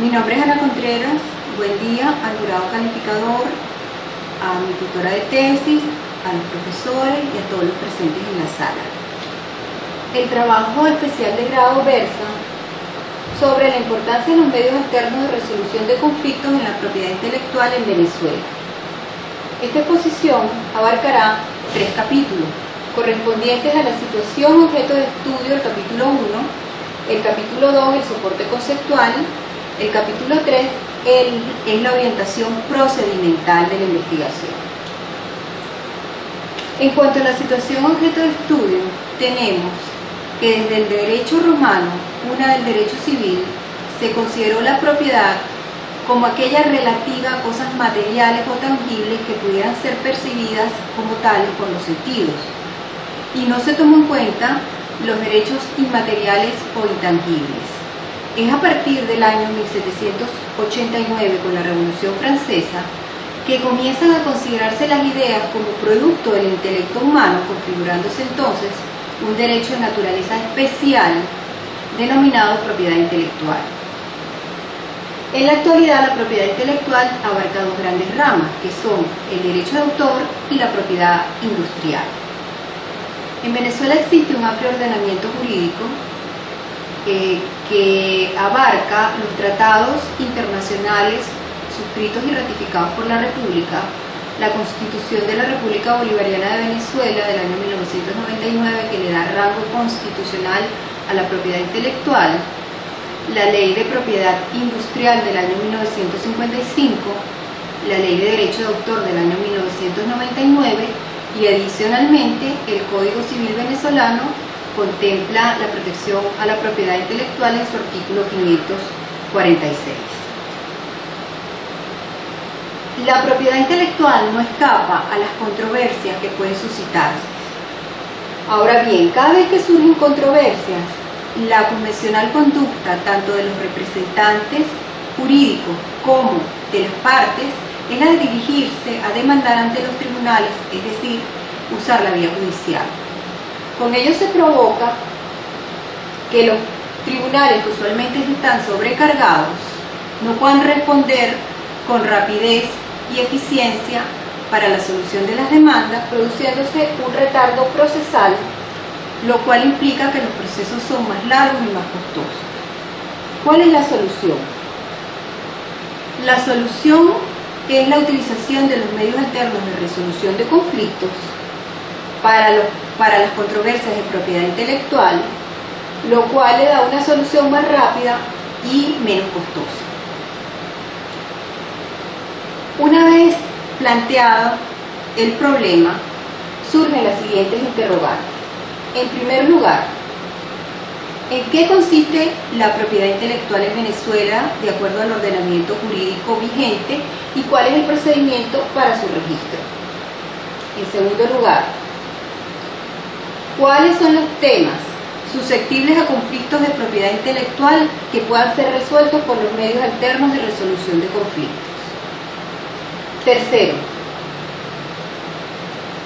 Mi nombre es Ana Contreras. Buen día al jurado calificador, a mi tutora de tesis, a los profesores y a todos los presentes en la sala. El trabajo especial de grado versa sobre la importancia de los medios alternos de resolución de conflictos en la propiedad intelectual en Venezuela. Esta exposición abarcará 3 capítulos, correspondientes a la situación objeto de estudio, el capítulo 1, el capítulo 2, el soporte conceptual, el capítulo 3 es la orientación procedimental de la investigación. En cuanto a la situación objeto de estudio, tenemos que desde el derecho romano, una del derecho civil, se consideró la propiedad como aquella relativa a cosas materiales o tangibles que pudieran ser percibidas como tales por los sentidos, y no se tomó en cuenta los derechos inmateriales o intangibles. Es a partir del año 1789, con la Revolución Francesa, que comienzan a considerarse las ideas como producto del intelecto humano, configurándose entonces un derecho de naturaleza especial denominado propiedad intelectual. En la actualidad, la propiedad intelectual abarca 2 grandes ramas, que son el derecho de autor y la propiedad industrial. En Venezuela existe un amplio ordenamiento jurídico que abarca los tratados internacionales suscritos y ratificados por la República, la Constitución de la República Bolivariana de Venezuela del año 1999, que le da rango constitucional a la propiedad intelectual, la Ley de Propiedad Industrial del año 1955, la Ley de Derecho de Autor del año 1999 y adicionalmente el Código Civil venezolano contempla la protección a la propiedad intelectual en su artículo 546. La propiedad intelectual no escapa a las controversias que pueden suscitarse. Ahora bien, cada vez que surgen controversias, la convencional conducta tanto de los representantes jurídicos como de las partes es la de dirigirse a demandar ante los tribunales, es decir, usar la vía judicial. Con ello se provoca que los tribunales, que usualmente están sobrecargados, no puedan responder con rapidez y eficiencia para la solución de las demandas, produciéndose un retardo procesal, lo cual implica que los procesos son más largos y más costosos. ¿Cuál es la solución? La solución es la utilización de los medios alternos de resolución de conflictos para las controversias de propiedad intelectual, lo cual le da una solución más rápida y menos costosa. Una vez planteado el problema, surgen las siguientes interrogantes. En primer lugar, ¿en qué consiste la propiedad intelectual en Venezuela de acuerdo al ordenamiento jurídico vigente y cuál es el procedimiento para su registro? En segundo lugar, ¿cuáles son los temas susceptibles a conflictos de propiedad intelectual que puedan ser resueltos por los medios alternos de resolución de conflictos? Tercero,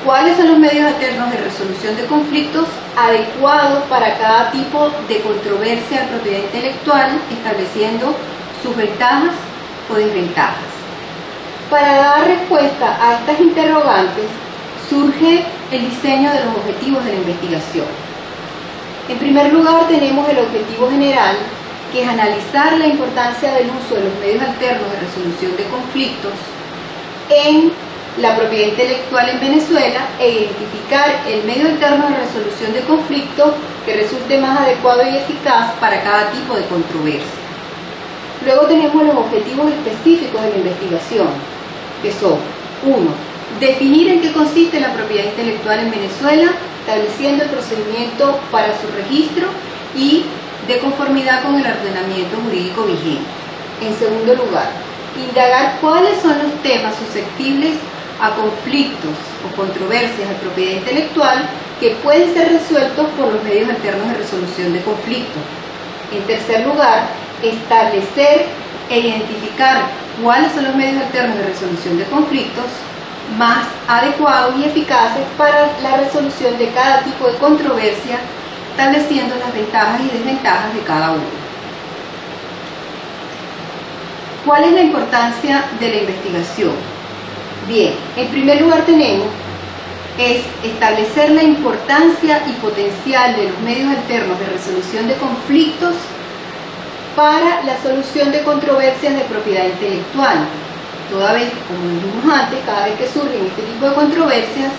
¿cuáles son los medios alternos de resolución de conflictos adecuados para cada tipo de controversia de propiedad intelectual, estableciendo sus ventajas o desventajas? Para dar respuesta a estas interrogantes, surge el diseño de los objetivos de la investigación. En primer lugar, tenemos el objetivo general, que es analizar la importancia del uso de los medios alternos de resolución de conflictos en la propiedad intelectual en Venezuela e identificar el medio alterno de resolución de conflictos que resulte más adecuado y eficaz para cada tipo de controversia. Luego tenemos los objetivos específicos de la investigación, que son: 1. Definir en qué consiste la propiedad intelectual en Venezuela, estableciendo el procedimiento para su registro y de conformidad con el ordenamiento jurídico vigente. En segundo lugar, indagar cuáles son los temas susceptibles a conflictos o controversias de propiedad intelectual que pueden ser resueltos por los medios alternos de resolución de conflictos. En tercer lugar, establecer e identificar cuáles son los medios alternos de resolución de conflictos más adecuados y eficaces para la resolución de cada tipo de controversia, estableciendo las ventajas y desventajas de cada uno. ¿Cuál es la importancia de la investigación? Bien, en primer lugar tenemos es establecer la importancia y potencial de los medios alternos de resolución de conflictos para la solución de controversias de propiedad intelectual. Toda vez, como dijimos antes, cada vez que surgen este tipo de controversias,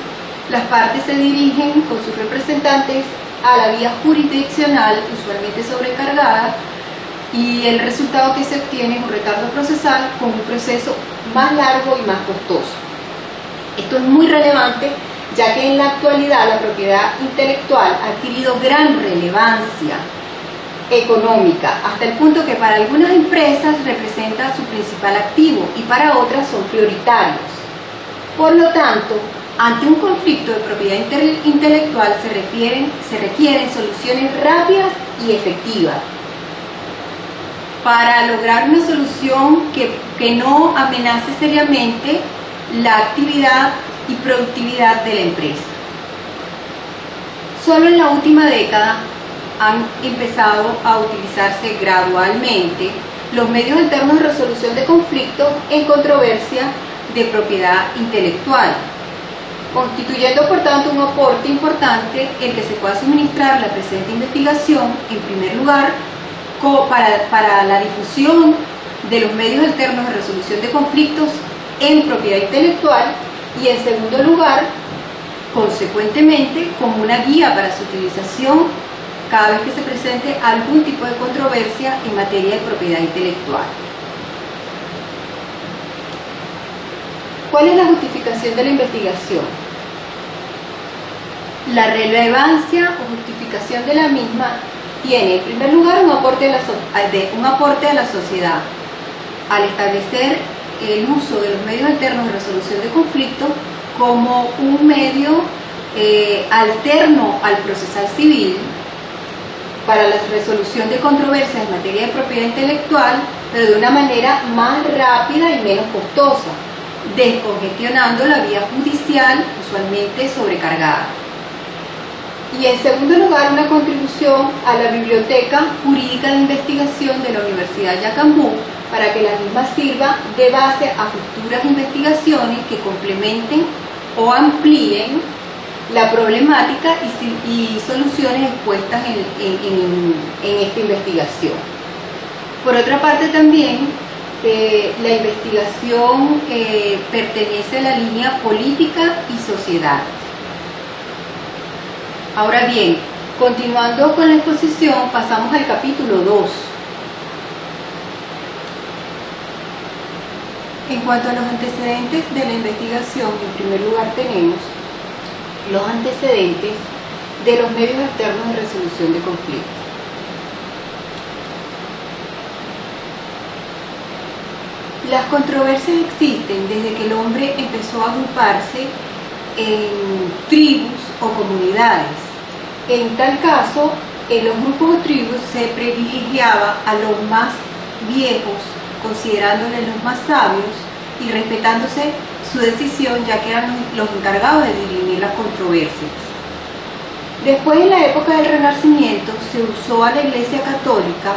las partes se dirigen con sus representantes a la vía jurisdiccional, usualmente sobrecargada, y el resultado que se obtiene es un retardo procesal con un proceso más largo y más costoso. Esto es muy relevante, ya que en la actualidad la propiedad intelectual ha adquirido gran relevancia económica, hasta el punto que para algunas empresas representa su principal activo y para otras son prioritarios. Por lo tanto, ante un conflicto de propiedad intelectual se requieren soluciones rápidas y efectivas para lograr una solución que no amenace seriamente la actividad y productividad de la empresa. Solo en la última década han empezado a utilizarse gradualmente los medios alternos de resolución de conflictos en controversia de propiedad intelectual, constituyendo por tanto un aporte importante el que se pueda suministrar la presente investigación, en primer lugar, para la difusión de los medios alternos de resolución de conflictos en propiedad intelectual y en segundo lugar, consecuentemente, como una guía para su utilización cada vez que se presente algún tipo de controversia en materia de propiedad intelectual. ¿Cuál es la justificación de la investigación? La relevancia o justificación de la misma tiene, en primer lugar, un aporte a la sociedad, al establecer el uso de los medios alternos de resolución de conflictos como un medio alterno al procesal civil para la resolución de controversias en materia de propiedad intelectual, pero de una manera más rápida y menos costosa, descongestionando la vía judicial usualmente sobrecargada. Y en segundo lugar, una contribución a la Biblioteca Jurídica de Investigación de la Universidad Yacambú para que la misma sirva de base a futuras investigaciones que complementen o amplíen la problemática y soluciones expuestas en esta investigación. Por otra parte también, la investigación pertenece a la línea política y sociedad. Ahora bien, continuando con la exposición, pasamos al capítulo 2. En cuanto a los antecedentes de la investigación, en primer lugar tenemos los antecedentes de los medios alternos de resolución de conflictos. Las controversias existen desde que el hombre empezó a agruparse en tribus o comunidades. En tal caso, en los grupos o tribus se privilegiaba a los más viejos, considerándoles los más sabios y respetándose su decisión, ya que eran los encargados de dirimir las controversias. Después, en la época del Renacimiento, se usó a la Iglesia Católica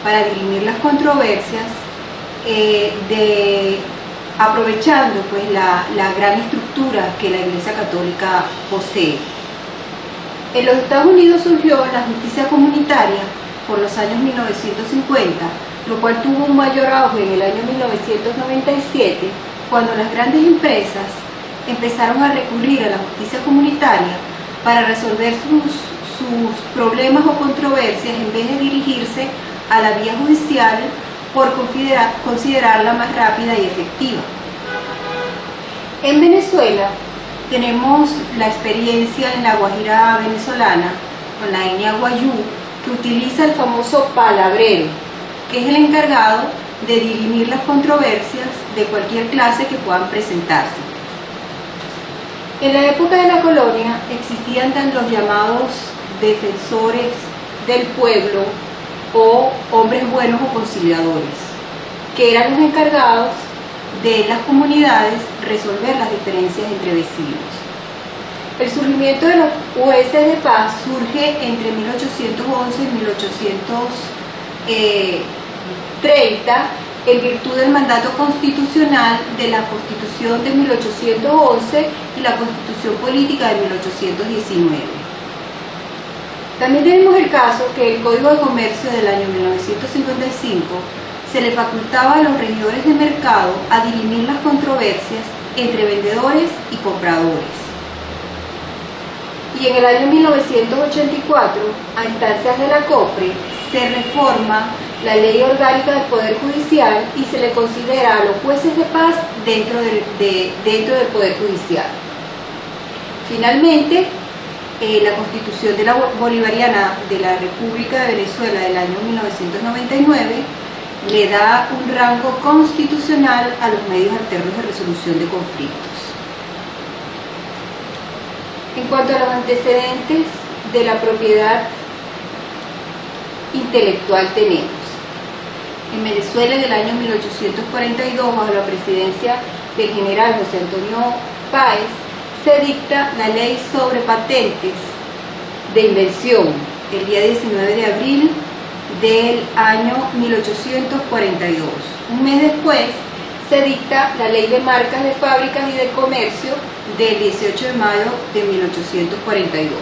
para dirimir las controversias, aprovechando pues la gran estructura que la Iglesia Católica posee. En los Estados Unidos surgió la justicia comunitaria por los años 1950, lo cual tuvo un mayor auge en el año 1997, cuando las grandes empresas empezaron a recurrir a la justicia comunitaria para resolver sus problemas o controversias en vez de dirigirse a la vía judicial por considerarla más rápida y efectiva. En Venezuela tenemos la experiencia en la Guajira venezolana con la etnia guayú, que utiliza el famoso palabrero, que es el encargado de dirimir las controversias de cualquier clase que puedan presentarse. En la época de la colonia existían los llamados defensores del pueblo o hombres buenos o conciliadores, que eran los encargados de las comunidades resolver las diferencias entre vecinos. El surgimiento de los jueces de paz surge entre 1811 y 1830 en virtud del mandato constitucional de la Constitución de 1811 y la Constitución Política de 1819. También tenemos el caso que el Código de Comercio del año 1955 se le facultaba a los regidores de mercado a dirimir las controversias entre vendedores y compradores. Y en el año 1984, a instancias de la COPRE, se reforma la Ley Orgánica del Poder Judicial y se le considera a los jueces de paz dentro del Poder Judicial. Finalmente, la Constitución de la Bolivariana de la República de Venezuela del año 1999 le da un rango constitucional a los medios alternos de resolución de conflictos. En cuanto a los antecedentes de la propiedad intelectual tenemos. En Venezuela del año 1842, bajo la presidencia del general José Antonio Páez, se dicta la Ley sobre Patentes de Invención el día 19 de abril del año 1842. Un mes después se dicta la Ley de Marcas de Fábricas y de Comercio del 18 de mayo de 1842.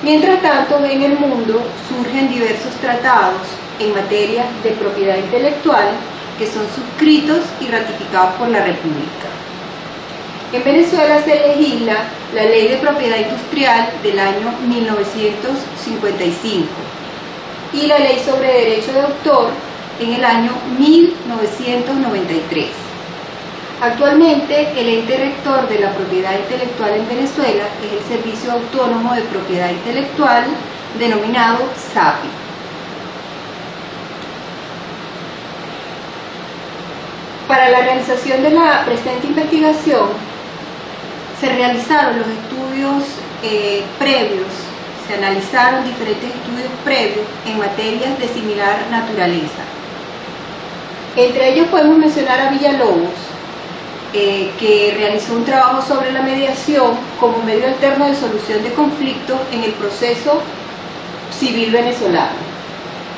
Mientras tanto, en el mundo surgen diversos tratados en materia de propiedad intelectual que son suscritos y ratificados por la República. En Venezuela se legisla la Ley de Propiedad Industrial del año 1955 y la Ley sobre Derecho de Autor en el año 1993. Actualmente, el ente rector de la propiedad intelectual en Venezuela es el Servicio Autónomo de Propiedad Intelectual, denominado SAPI. Para la realización de la presente investigación, se realizaron los estudios previos, se analizaron diferentes estudios previos en materias de similar naturaleza. Entre ellos podemos mencionar a Villalobos, que realizó un trabajo sobre la mediación como medio alterno de solución de conflictos en el proceso civil venezolano.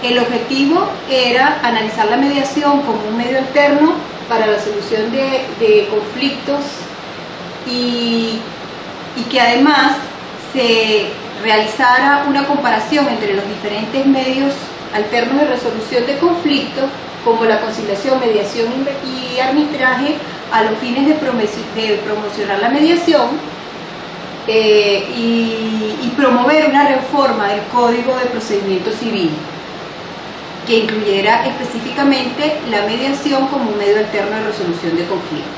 El objetivo era analizar la mediación como un medio alterno para la solución de conflictos y que además se realizara una comparación entre los diferentes medios alternos de resolución de conflictos, como la conciliación, mediación y arbitraje, a los fines de promocionar la mediación y promover una reforma del Código de Procedimiento Civil que incluyera específicamente la mediación como un medio alterno de resolución de conflictos.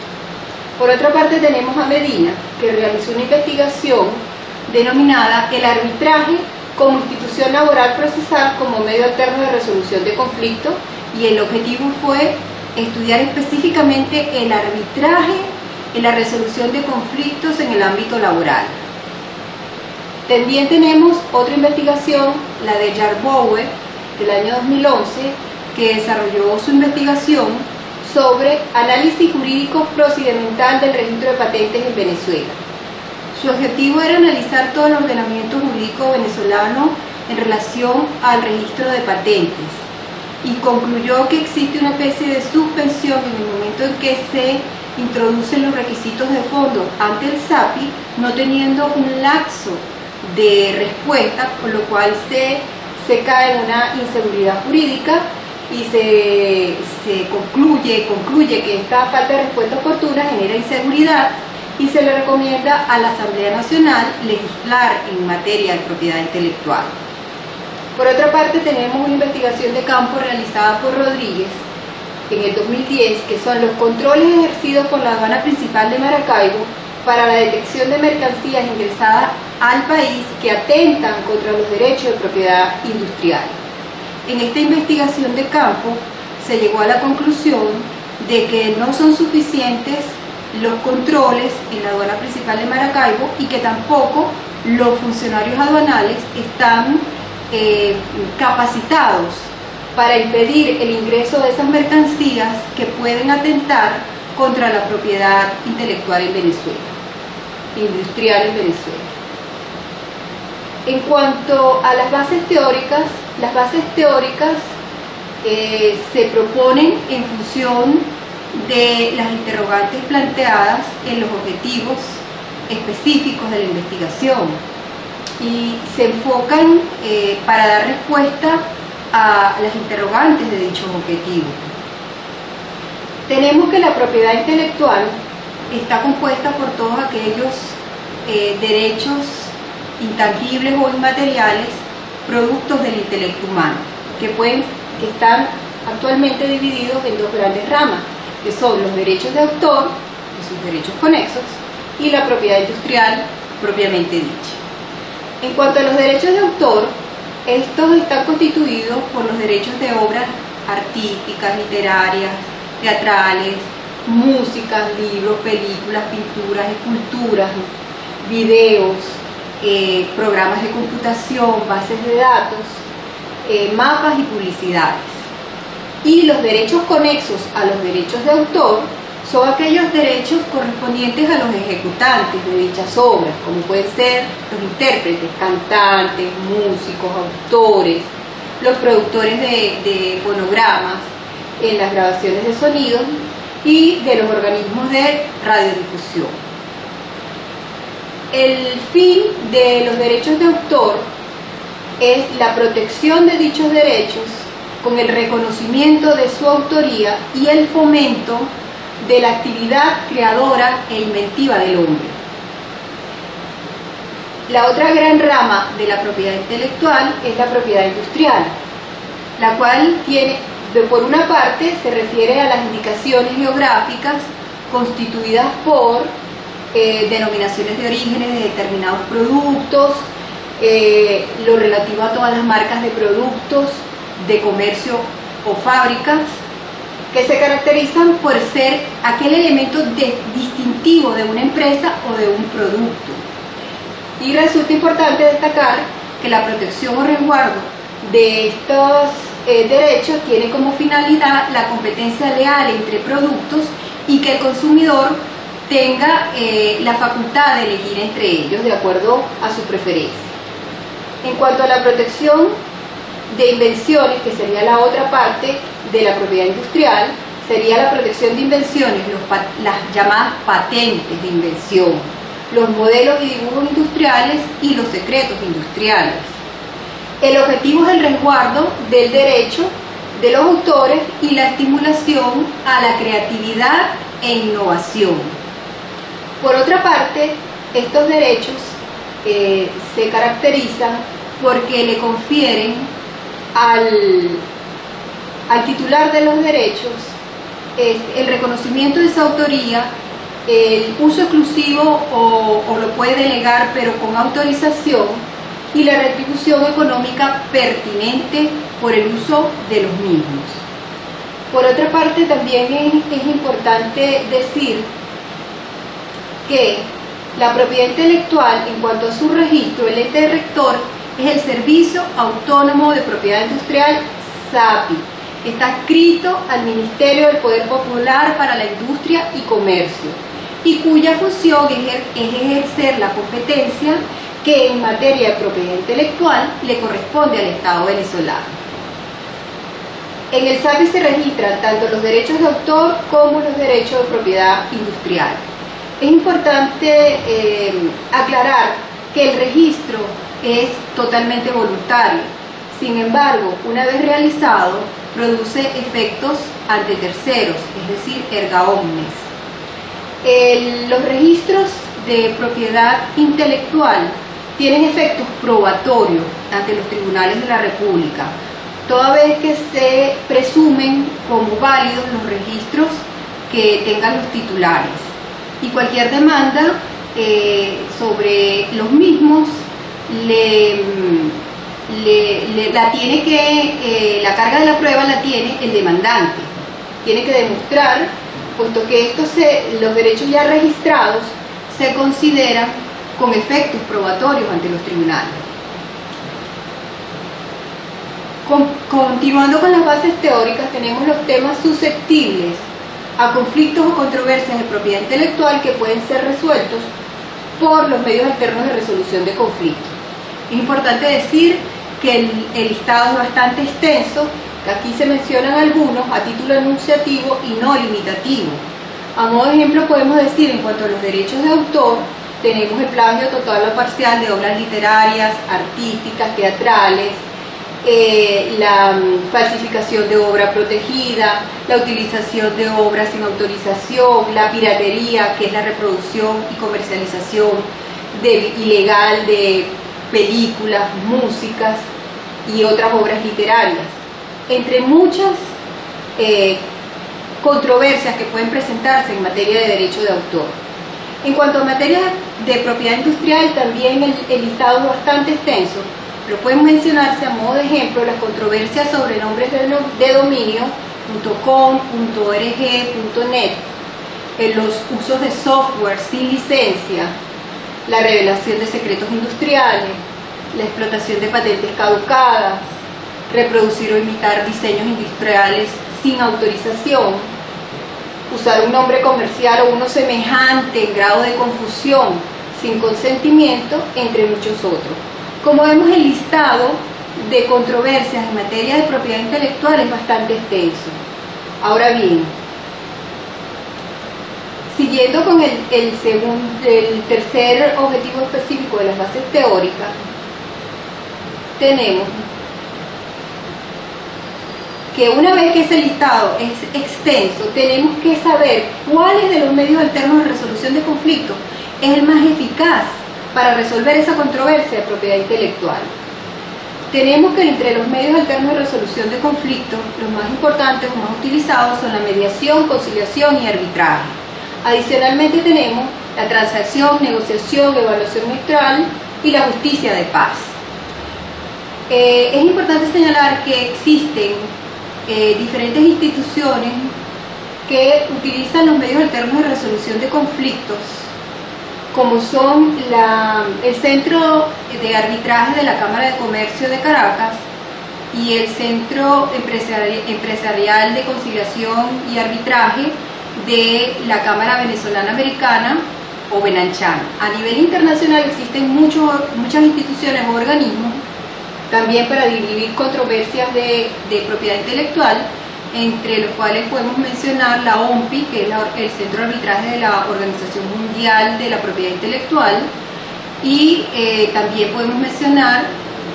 Por otra parte, tenemos a Medina, que realizó una investigación denominada el arbitraje como institución laboral procesal como medio alterno de resolución de conflictos, y el objetivo fue estudiar específicamente el arbitraje en la resolución de conflictos en el ámbito laboral. También tenemos otra investigación, la de Jarboe, del año 2011, que desarrolló su investigación sobre análisis jurídico procedimental del registro de patentes en Venezuela. Su objetivo era analizar todo el ordenamiento jurídico venezolano en relación al registro de patentes, y concluyó que existe una especie de suspensión en el momento en que se introducen los requisitos de fondo ante el SAPI, no teniendo un lapso de respuesta, por lo cual se cae en una inseguridad jurídica y se concluye que esta falta de respuesta oportuna genera inseguridad, y se le recomienda a la Asamblea Nacional legislar en materia de propiedad intelectual. Por otra parte, tenemos una investigación de campo realizada por Rodríguez en el 2010, que son los controles ejercidos por la Aduana Principal de Maracaibo para la detección de mercancías ingresadas al país que atentan contra los derechos de propiedad industrial. En esta investigación de campo se llegó a la conclusión de que no son suficientes los controles en la Aduana Principal de Maracaibo y que tampoco los funcionarios aduanales están capacitados para impedir el ingreso de esas mercancías que pueden atentar contra la propiedad intelectual en Venezuela, industrial en Venezuela. En cuanto a las bases teóricas se proponen en función de las interrogantes planteadas en los objetivos específicos de la investigación y se enfocan para dar respuesta a las interrogantes de dichos objetivos. Tenemos que la propiedad intelectual está compuesta por todos aquellos derechos intangibles o inmateriales productos del intelecto humano, que están actualmente divididos en dos grandes ramas, que son los derechos de autor y sus derechos conexos, y la propiedad industrial propiamente dicha. En cuanto a los derechos de autor, estos están constituidos por los derechos de obras artísticas, literarias, teatrales, músicas, libros, películas, pinturas, esculturas, videos, programas de computación, bases de datos, mapas y publicidades. Y los derechos conexos a los derechos de autor son aquellos derechos correspondientes a los ejecutantes de dichas obras, como pueden ser los intérpretes, cantantes, músicos, autores, los productores de fonogramas en las grabaciones de sonido y de los organismos de radiodifusión. El fin de los derechos de autor es la protección de dichos derechos con el reconocimiento de su autoría y el fomento de la actividad creadora e inventiva del hombre. La otra gran rama de la propiedad intelectual es la propiedad industrial, la cual por una parte se refiere a las indicaciones geográficas constituidas por denominaciones de orígenes de determinados productos, lo relativo a todas las marcas de productos, de comercio o fábricas, que se caracterizan por ser aquel elemento distintivo de una empresa o de un producto. Y resulta importante destacar que la protección o resguardo de estos derechos tiene como finalidad la competencia leal entre productos y que el consumidor tenga la facultad de elegir entre ellos de acuerdo a su preferencia. En cuanto a la protección de invenciones, que sería la otra parte de la propiedad industrial, sería la protección de invenciones, las llamadas patentes de invención, los modelos y dibujos industriales y los secretos industriales. El objetivo es el resguardo del derecho de los autores y la estimulación a la creatividad e innovación. Por otra parte, estos derechos se caracterizan porque le confieren al titular de los derechos el reconocimiento de su autoría, el uso exclusivo o lo puede delegar pero con autorización, y la retribución económica pertinente por el uso de los mismos. Por otra parte, también es importante decir que la propiedad intelectual, en cuanto a su registro, el ente rector es el Servicio Autónomo de Propiedad Industrial, SAPI. Está adscrito al Ministerio del Poder Popular para la Industria y Comercio, y cuya función es ejercer la competencia que en materia de propiedad intelectual le corresponde al Estado venezolano. En el SAPI se registran tanto los derechos de autor como los derechos de propiedad industrial. Es importante aclarar que el registro es totalmente voluntario. Sin embargo, una vez realizado, produce efectos ante terceros, es decir, erga omnes. Los registros de propiedad intelectual tienen efectos probatorios ante los tribunales de la República, toda vez que se presumen como válidos los registros que tengan los titulares. Y cualquier demanda sobre los mismos la carga de la prueba la tiene el demandante. Tiene que demostrar, puesto que los derechos ya registrados se consideran con efectos probatorios ante los tribunales. Continuando con las bases teóricas, tenemos los temas susceptibles a conflictos o controversias de propiedad intelectual que pueden ser resueltos por los medios alternos de resolución de conflictos. Es importante decir que el listado es bastante extenso Aquí se mencionan algunos a título enunciativo y no limitativo. A modo de ejemplo podemos decir, en cuanto a los derechos de autor, tenemos el plagio total o parcial de obras literarias, artísticas, teatrales, la falsificación de obra protegida, la utilización de obras sin autorización, la piratería, que es la reproducción y comercialización ilegal de películas, músicas y otras obras literarias, entre muchas controversias que pueden presentarse en materia de derecho de autor. En cuanto a materia de propiedad industrial, también el listado es bastante extenso, pero pueden mencionarse a modo de ejemplo las controversias sobre nombres de dominio .com, .org, .net, los usos de software sin licencia, la revelación de secretos industriales, la explotación de patentes caducadas, reproducir o imitar diseños industriales sin autorización, usar un nombre comercial o uno semejante en grado de confusión sin consentimiento, entre muchos otros. Como vemos, el listado de controversias en materia de propiedad intelectual es bastante extenso. Ahora bien, siguiendo con el tercer objetivo específico de las bases teóricas, tenemos que una vez que ese listado es extenso, tenemos que saber cuáles de los medios alternos de resolución de conflictos es el más eficaz para resolver esa controversia de propiedad intelectual. Tenemos que entre los medios alternos de resolución de conflictos, los más importantes o más utilizados son la mediación, conciliación y arbitraje. Adicionalmente tenemos la transacción, negociación, evaluación neutral y la justicia de paz. Es importante señalar que existen diferentes instituciones que utilizan los medios alternos de resolución de conflictos, como son el Centro de Arbitraje de la Cámara de Comercio de Caracas y el Centro Empresarial de Conciliación y Arbitraje de la Cámara Venezolana Americana o Benanchan. A nivel internacional existen muchas instituciones o organismos también para dirimir controversias de propiedad intelectual, entre los cuales podemos mencionar la OMPI, que es el Centro de Arbitraje de la Organización Mundial de la Propiedad Intelectual, y también podemos mencionar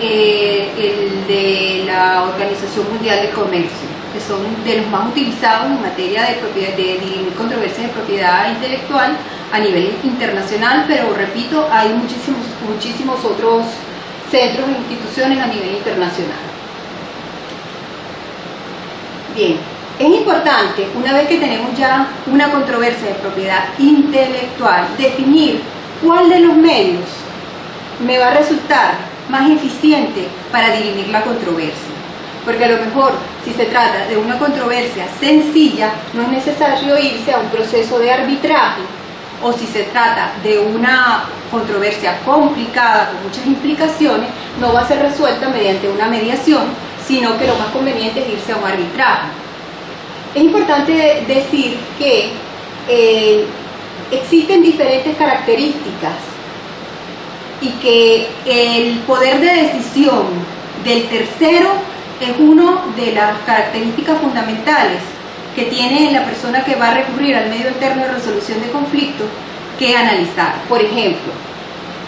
el de la Organización Mundial de Comercio, que son de los más utilizados en materia de dirimir controversias de propiedad intelectual a nivel internacional, pero repito, hay muchísimos otros centros e instituciones a nivel internacional. Bien, es importante, una vez que tenemos ya una controversia de propiedad intelectual, definir cuál de los medios me va a resultar más eficiente para dirimir la controversia. Porque a lo mejor, si se trata de una controversia sencilla, no es necesario irse a un proceso de arbitraje, o si se trata de una controversia complicada con muchas implicaciones, no va a ser resuelta mediante una mediación, sino que lo más conveniente es irse a un arbitraje. Es importante decir que existen diferentes características y que el poder de decisión del tercero es una de las características fundamentales que tiene la persona que va a recurrir al medio alterno de resolución de conflictos que analizar. Por ejemplo,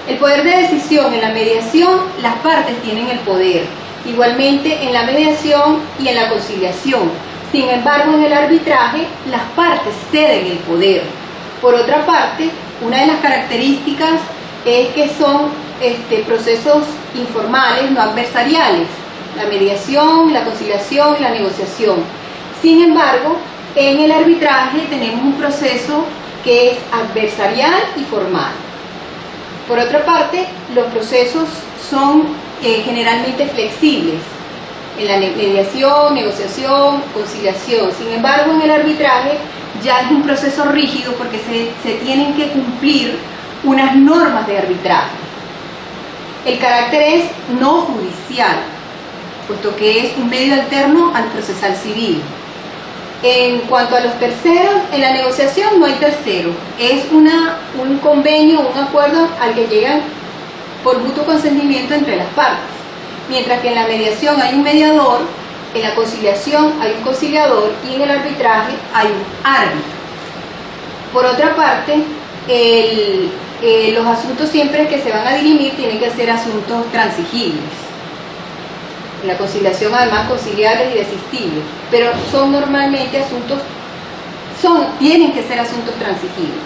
el poder de decisión en la mediación, las partes tienen el poder. Igualmente en la mediación y en la conciliación. Sin embargo, en el arbitraje, las partes ceden el poder. Por otra parte, una de las características es que son procesos informales, no adversariales. La mediación, la conciliación y la negociación. Sin embargo, en el arbitraje tenemos un proceso que es adversarial y formal. Por otra parte, los procesos son generalmente flexibles en la mediación, negociación, conciliación. Sin embargo, en el arbitraje ya es un proceso rígido porque se tienen que cumplir unas normas de arbitraje. El carácter es no judicial, puesto que es un medio alterno al procesal civil. En cuanto a los terceros, en la negociación no hay tercero, es un convenio, un acuerdo al que llegan por mutuo consentimiento entre las partes. Mientras que en la mediación hay un mediador En la conciliación hay un conciliador y en el arbitraje hay un árbitro. Por otra parte, los asuntos siempre que se van a dirimir tienen que ser asuntos transigibles. En la conciliación además conciliables y desistibles, pero son normalmente asuntos, tienen que ser asuntos transigibles.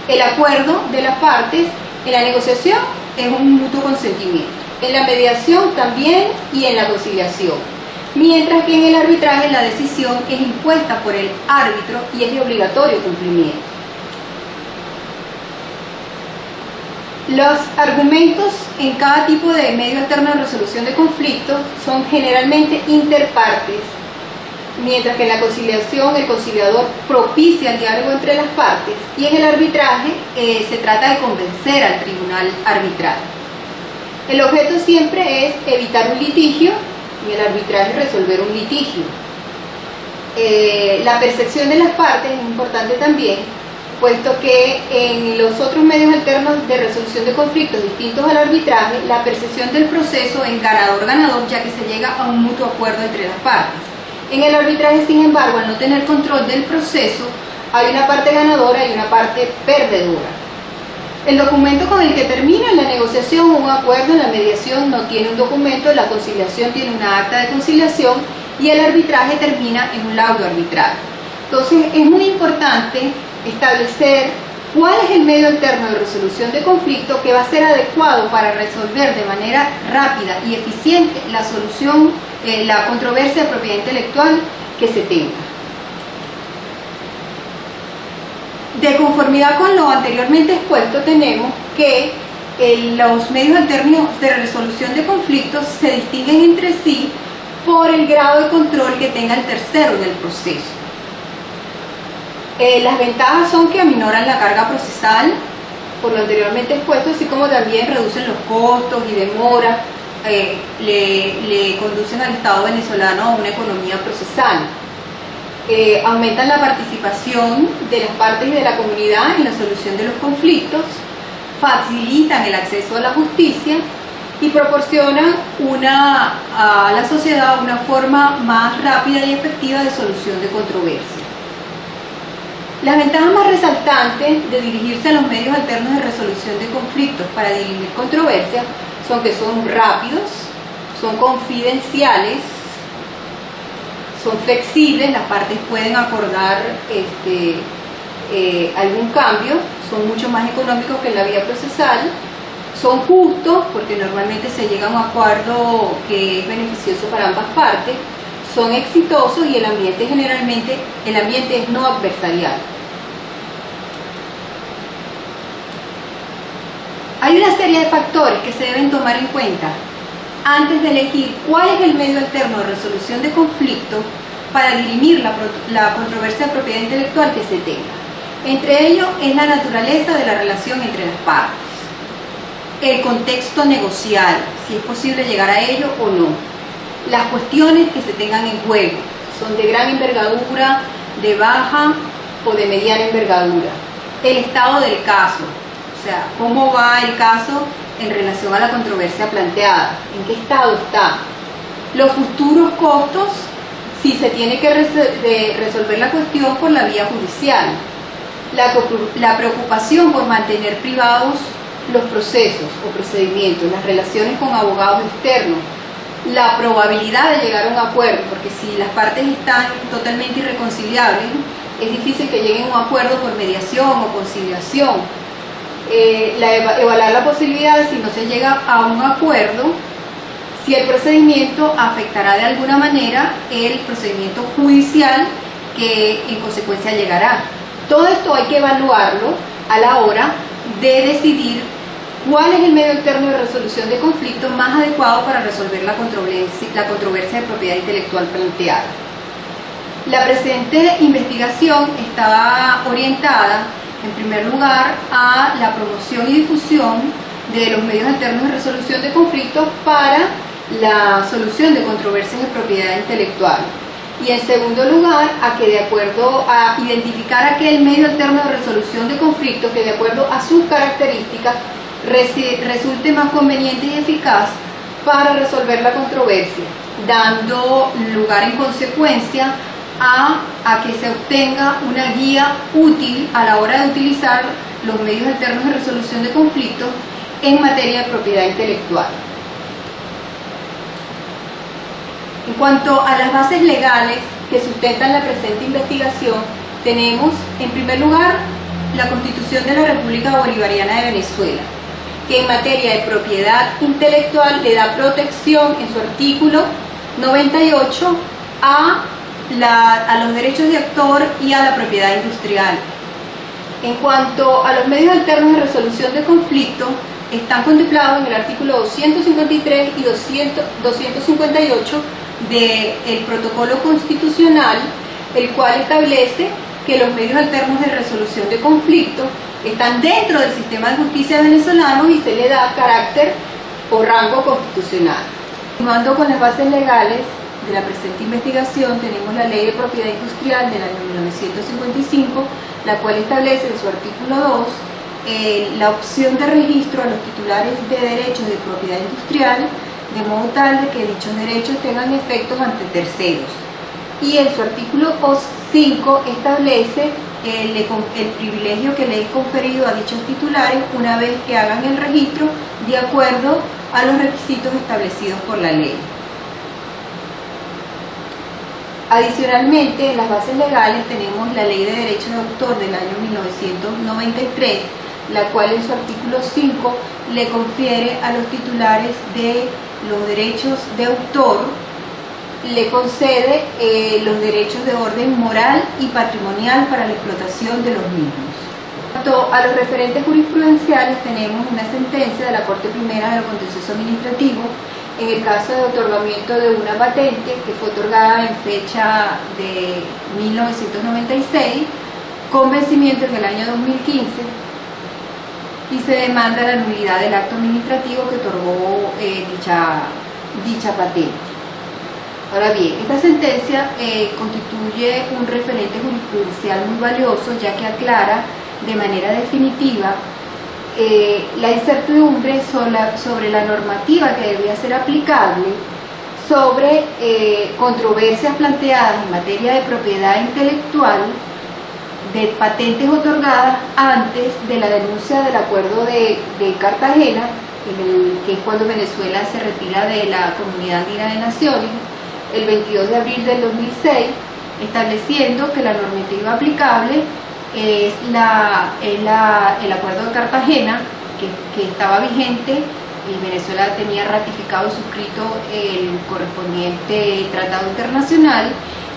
El acuerdo de las partes en la negociación es un mutuo consentimiento, en la mediación también y en la conciliación, mientras que en el arbitraje la decisión es impuesta por el árbitro y es de obligatorio cumplimiento. Los argumentos en cada tipo de medio alterno de resolución de conflictos son generalmente interpartes, mientras que en la conciliación el conciliador propicia el diálogo entre las partes y en el arbitraje se trata de convencer al tribunal arbitral. El objeto siempre es evitar un litigio y en el arbitraje resolver un litigio. La percepción de las partes es importante también, puesto que en los otros medios alternos de resolución de conflictos distintos al arbitraje, la percepción del proceso es ganador-ganador, ya que se llega a un mutuo acuerdo entre las partes. En el arbitraje, sin embargo, al no tener control del proceso, hay una parte ganadora y una parte perdedora. El documento con el que termina la negociación o un acuerdo en la mediación no tiene un documento, la conciliación tiene una acta de conciliación y el arbitraje termina en un laudo arbitral. Entonces, es muy importante establecer cuál es el medio alterno de resolución de conflicto que va a ser adecuado para resolver de manera rápida y eficiente la solución, la controversia de propiedad intelectual que se tenga. De conformidad con lo anteriormente expuesto, tenemos que los medios alternos de resolución de conflictos se distinguen entre sí por el grado de control que tenga el tercero en el proceso. Las ventajas son que aminoran la carga procesal, por lo anteriormente expuesto, así como también reducen los costos y demoras, le conducen al Estado venezolano a una economía procesal. Aumentan la participación de las partes y de la comunidad en la solución de los conflictos, facilitan el acceso a la justicia y proporcionan a la sociedad una forma más rápida y efectiva de solución de controversias. Las ventajas más resaltantes de dirigirse a los medios alternos de resolución de conflictos para dirimir controversias son que son rápidos, son confidenciales, son flexibles, las partes pueden acordar algún cambio, son mucho más económicos que en la vía procesal, son justos porque normalmente se llega a un acuerdo que es beneficioso para ambas partes, son exitosos y el ambiente es no adversarial. Hay una serie de factores que se deben tomar en cuenta antes de elegir cuál es el medio alterno de resolución de conflicto para dirimir la controversia de propiedad intelectual que se tenga. Entre ellos es la naturaleza de la relación entre las partes, el contexto negocial, si es posible llegar a ello o no, las cuestiones que se tengan en juego, son de gran envergadura, de baja o de mediana envergadura, el estado del caso, o sea, cómo va el caso en relación a la controversia planteada, en qué estado está, los futuros costos si se tiene que resolver la cuestión por la vía judicial, la preocupación por mantener privados los procesos o procedimientos, las relaciones con abogados externos, la probabilidad de llegar a un acuerdo, porque si las partes están totalmente irreconciliables, es difícil que lleguen a un acuerdo por mediación o conciliación. Evaluar la posibilidad de si no se llega a un acuerdo, si el procedimiento afectará de alguna manera el procedimiento judicial que en consecuencia llegará. Todo esto hay que evaluarlo a la hora de decidir cuál es el medio alterno de resolución de conflictos más adecuado para resolver la controversia de propiedad intelectual planteada. La presente investigación estaba orientada, en primer lugar, a la promoción y difusión de los medios alternos de resolución de conflictos para la solución de controversias de propiedad intelectual. Y en segundo lugar, a que de acuerdo a identificar aquel medio alterno de resolución de conflictos que de acuerdo a sus características resulte más conveniente y eficaz para resolver la controversia. dando lugar en consecuencia a que se obtenga una guía útil a la hora de utilizar los medios alternos de resolución de conflictos en materia de propiedad intelectual. En cuanto a las bases legales que sustentan la presente investigación, tenemos en primer lugar la Constitución de la República Bolivariana de Venezuela, que en materia de propiedad intelectual le da protección en su artículo 98 a los derechos de autor y a la propiedad industrial. En cuanto a los medios alternos de resolución de conflictos, están contemplados en el artículo 253 y 258 del Protocolo Constitucional, el cual establece que los medios alternos de resolución de conflictos están dentro del sistema de justicia venezolano y se le da carácter o rango constitucional. Continuando con las bases legales de la presente investigación, tenemos la Ley de Propiedad Industrial del año 1955, la cual establece en su artículo 2 la opción de registro a los titulares de derechos de propiedad industrial, de modo tal de que dichos derechos tengan efectos ante terceros. Y en su artículo 5 establece el privilegio que le es conferido a dichos titulares una vez que hagan el registro de acuerdo a los requisitos establecidos por la ley. Adicionalmente, en las bases legales tenemos la Ley de Derechos de Autor del año 1993, la cual en su artículo 5 le confiere a los titulares de los derechos de autor, le concede los derechos de orden moral y patrimonial para la explotación de los mismos. En cuanto a los referentes jurisprudenciales, tenemos una sentencia de la Corte Primera de lo Contencioso Administrativo en el caso de otorgamiento de una patente que fue otorgada en fecha de 1996 con vencimiento en el año 2015, y se demanda la nulidad del acto administrativo que otorgó dicha patente. Ahora bien, esta sentencia constituye un referente jurisprudencial muy valioso, ya que aclara de manera definitiva la incertidumbre sobre la normativa que debía ser aplicable sobre controversias planteadas en materia de propiedad intelectual de patentes otorgadas antes de la denuncia del Acuerdo de Cartagena, que es cuando Venezuela se retira de la Comunidad Andina de Naciones, el 22 de abril del 2006, estableciendo que la normativa aplicable es el Acuerdo de Cartagena, que estaba vigente, y Venezuela tenía ratificado y suscrito el correspondiente tratado internacional,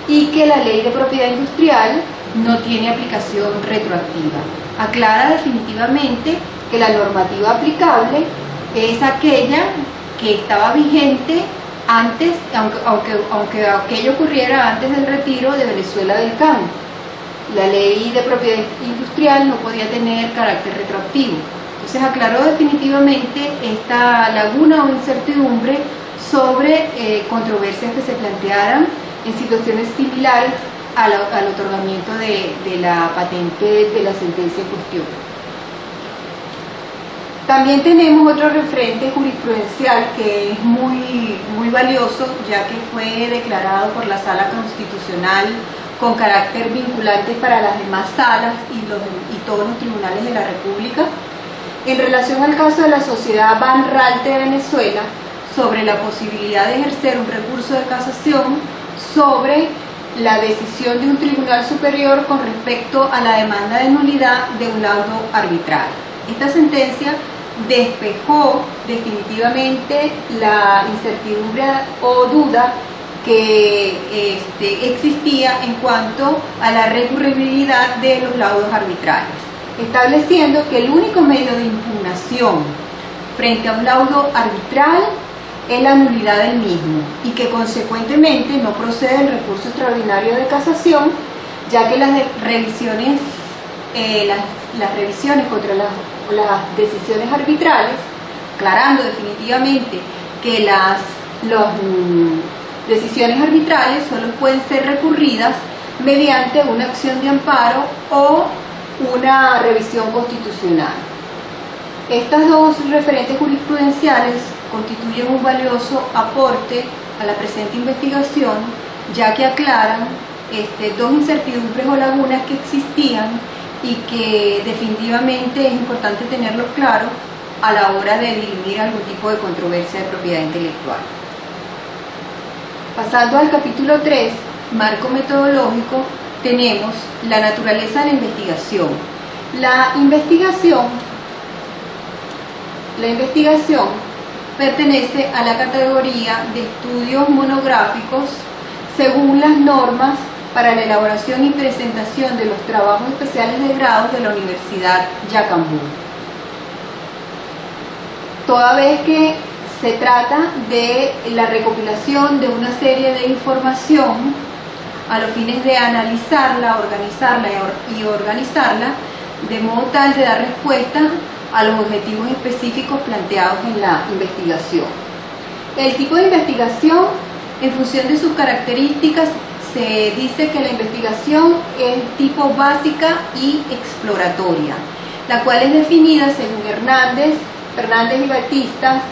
y que la Ley de Propiedad Industrial no tiene aplicación retroactiva. Aclara definitivamente que la normativa aplicable es aquella que estaba vigente antes, aunque aquello ocurriera antes del retiro de Venezuela del CAN. La Ley de Propiedad Industrial no podía tener carácter retroactivo. Entonces aclaró definitivamente esta laguna o incertidumbre sobre controversias que se plantearan en situaciones similares al otorgamiento de la patente de la sentencia en cuestión. También tenemos otro referente jurisprudencial que es muy valioso, ya que fue declarado por la Sala Constitucional con carácter vinculante para las demás salas y todos los tribunales de la República, en relación al caso de la Sociedad Banralte de Venezuela, sobre la posibilidad de ejercer un recurso de casación sobre la decisión de un tribunal superior con respecto a la demanda de nulidad de un laudo arbitral. Esta sentencia despejó definitivamente la incertidumbre o duda que existía en cuanto a la recurribilidad de los laudos arbitrales, estableciendo que el único medio de impugnación frente a un laudo arbitral es la nulidad del mismo, y que consecuentemente no procede el recurso extraordinario de casación, ya que las revisiones contra las decisiones arbitrales, aclarando definitivamente que las decisiones arbitrales solo pueden ser recurridas mediante una acción de amparo o una revisión constitucional. Estas dos referentes jurisprudenciales constituyen un valioso aporte a la presente investigación, ya que aclaran dos incertidumbres o lagunas que existían y que definitivamente es importante tenerlo claro a la hora de dirimir algún tipo de controversia de propiedad intelectual. Pasando al capítulo 3, marco metodológico, tenemos la naturaleza de la investigación. La investigación pertenece a la categoría de estudios monográficos según las normas para la elaboración y presentación de los trabajos especiales de grado de la Universidad Yacambú. Toda vez que se trata de la recopilación de una serie de información a los fines de analizarla, organizarla de modo tal de dar respuesta a los objetivos específicos planteados en la investigación. El tipo de investigación, en función de sus características, se dice que la investigación es tipo básica y exploratoria, la cual es definida según Hernández y Batista,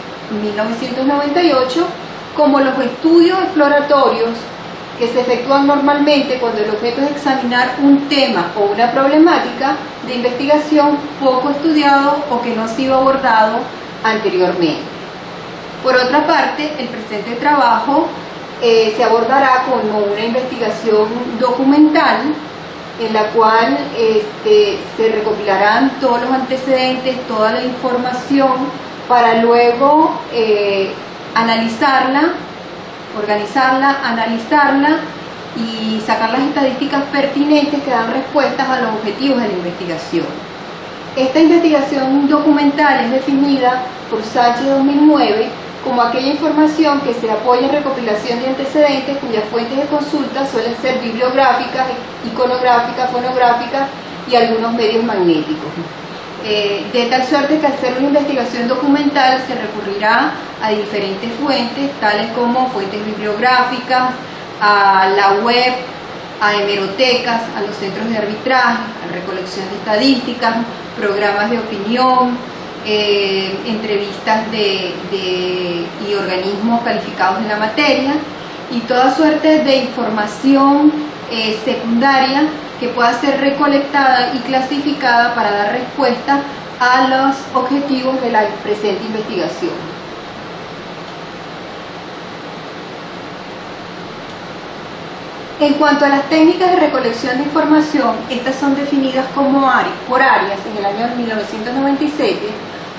1998, como los estudios exploratorios que se efectúan normalmente cuando el objeto es examinar un tema o una problemática de investigación poco estudiado o que no ha sido abordado anteriormente. Por otra parte, el presente trabajo se abordará como una investigación documental en la cual se recopilarán todos los antecedentes, toda la información para luego analizarla, organizarla, analizarla y sacar las estadísticas pertinentes que dan respuestas a los objetivos de la investigación. Esta investigación documental es definida por Sánchez 2009 como aquella información que se apoya en recopilación de antecedentes cuyas fuentes de consulta suelen ser bibliográficas, iconográficas, fonográficas y algunos medios magnéticos. De tal suerte que al ser una investigación documental se recurrirá a diferentes fuentes, tales como fuentes bibliográficas, a la web, a hemerotecas, a los centros de arbitraje, a recolección de estadísticas, programas de opinión, entrevistas y organismos calificados en la materia y toda suerte de información secundaria que pueda ser recolectada y clasificada para dar respuesta a los objetivos de la presente investigación. En cuanto a las técnicas de recolección de información, estas son definidas como por áreas en el año 1997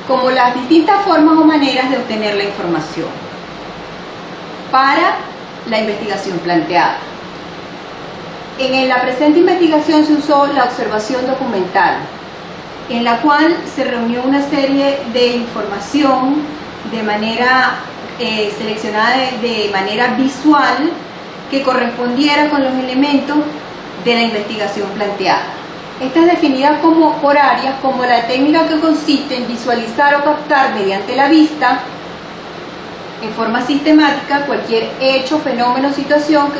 como las distintas formas o maneras de obtener la información para la investigación planteada. En la presente investigación se usó la observación documental, en la cual se reunió una serie de información de manera seleccionada de manera visual que correspondiera con los elementos de la investigación planteada. Esta es definida por áreas como la técnica que consiste en visualizar o captar mediante la vista en forma sistemática cualquier hecho, fenómeno o situación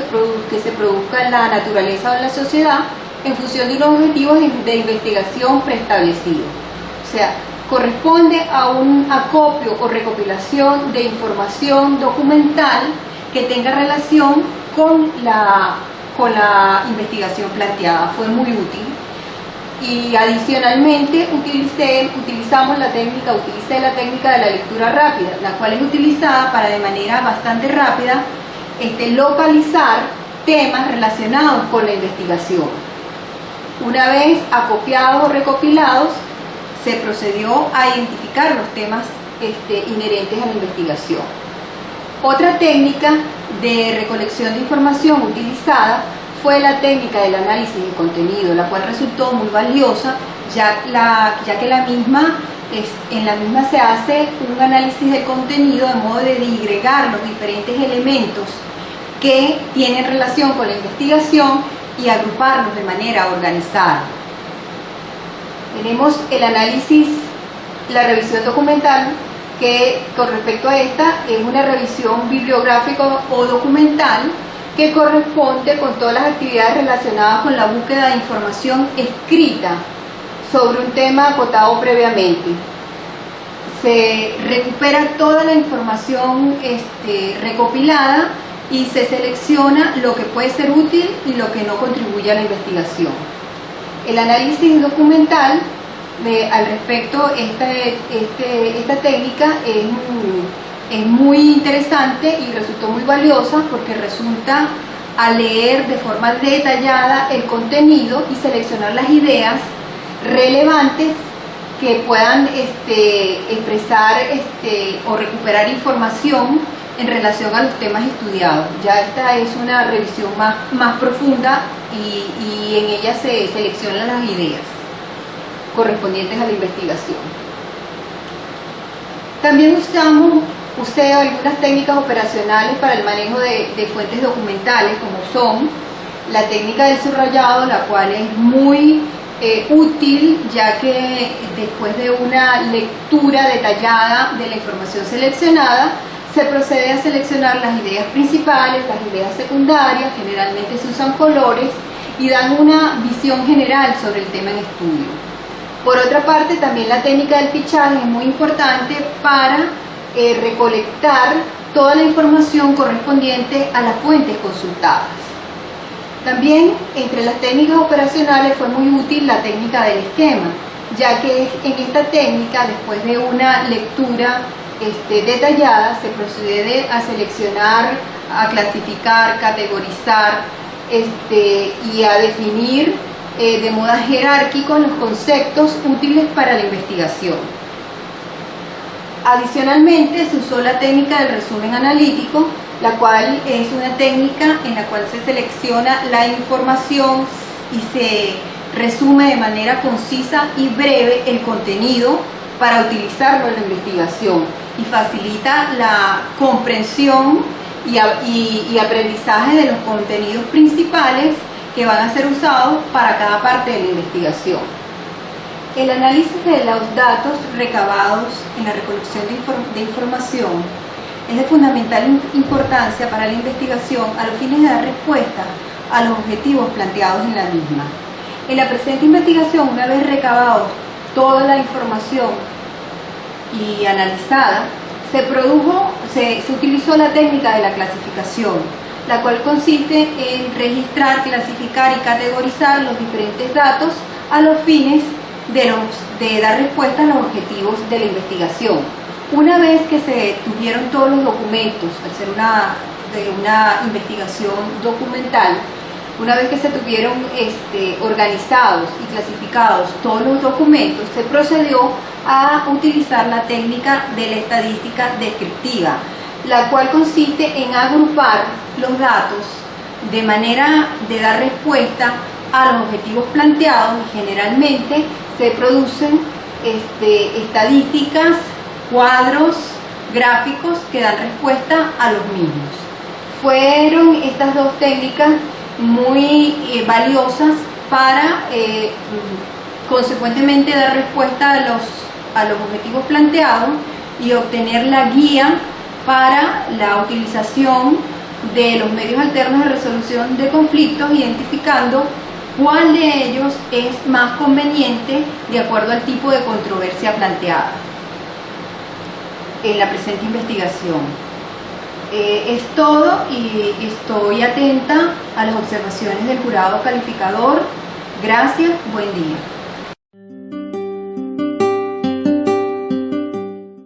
que se produzca en la naturaleza o en la sociedad en función de unos objetivos de investigación preestablecidos. O sea, corresponde a un acopio o recopilación de información documental que tenga relación con la investigación planteada. Fue muy útil. Y adicionalmente utilicé la técnica de la lectura rápida, la cual es utilizada para de manera bastante rápida localizar temas relacionados con la investigación. Una vez acopiados o recopilados, se procedió a identificar los temas inherentes a la investigación. Otra técnica de recolección de información utilizada fue la técnica del análisis de contenido, la cual resultó muy valiosa, ya que en la misma se hace un análisis de contenido de modo de disgregar los diferentes elementos que tienen relación con la investigación y agruparlos de manera organizada. Tenemos el análisis, la revisión documental, que con respecto a esta es una revisión bibliográfica o documental que corresponde con todas las actividades relacionadas con la búsqueda de información escrita sobre un tema acotado previamente. se recupera toda la información recopilada y se selecciona lo que puede ser útil y lo que no contribuye a la investigación. El análisis documental, al respecto, esta técnica es muy interesante y resultó muy valiosa porque resulta a leer de forma detallada el contenido y seleccionar las ideas relevantes que puedan expresar o recuperar información en relación a los temas estudiados. Ya esta es una revisión más profunda y en ella se seleccionan las ideas correspondientes a la investigación. También usé algunas técnicas operacionales para el manejo de fuentes documentales, como son la técnica del subrayado, la cual es muy útil, ya que después de una lectura detallada de la información seleccionada, se procede a seleccionar las ideas principales, las ideas secundarias, generalmente se usan colores y dan una visión general sobre el tema en estudio. Por otra parte, también la técnica del fichaje es muy importante para recolectar toda la información correspondiente a las fuentes consultadas. También entre las técnicas operacionales fue muy útil la técnica del esquema, ya que en esta técnica, después de una lectura detallada, se procede a seleccionar, a clasificar, categorizar y a definir de modo jerárquico los conceptos útiles para la investigación. Adicionalmente, se usó la técnica del resumen analítico, la cual es una técnica en la cual se selecciona la información y se resume de manera concisa y breve el contenido para utilizarlo en la investigación y facilita la comprensión y aprendizaje de los contenidos principales que van a ser usados para cada parte de la investigación. El análisis de los datos recabados en la recolección de información es de fundamental importancia para la investigación a los fines de dar respuesta a los objetivos planteados en la misma. En la presente investigación, una vez recabado toda la información y analizada, se utilizó la técnica de la clasificación, la cual consiste en registrar, clasificar y categorizar los diferentes datos a los fines de dar respuesta a los objetivos de la investigación. Una vez que se tuvieron todos los documentos, al ser una investigación documental, una vez que se tuvieron organizados y clasificados todos los documentos, se procedió a utilizar la técnica de la estadística descriptiva, la cual consiste en agrupar los datos de manera de dar respuesta a los objetivos planteados y generalmente se producen estadísticas, cuadros, gráficos que dan respuesta a los mismos. Fueron estas dos técnicas muy valiosas para consecuentemente dar respuesta a los objetivos planteados y obtener la guía para la utilización de los medios alternos de resolución de conflictos, identificando cuál de ellos es más conveniente de acuerdo al tipo de controversia planteada en la presente investigación. Es todo y estoy atenta a las observaciones del jurado calificador. Gracias, buen día.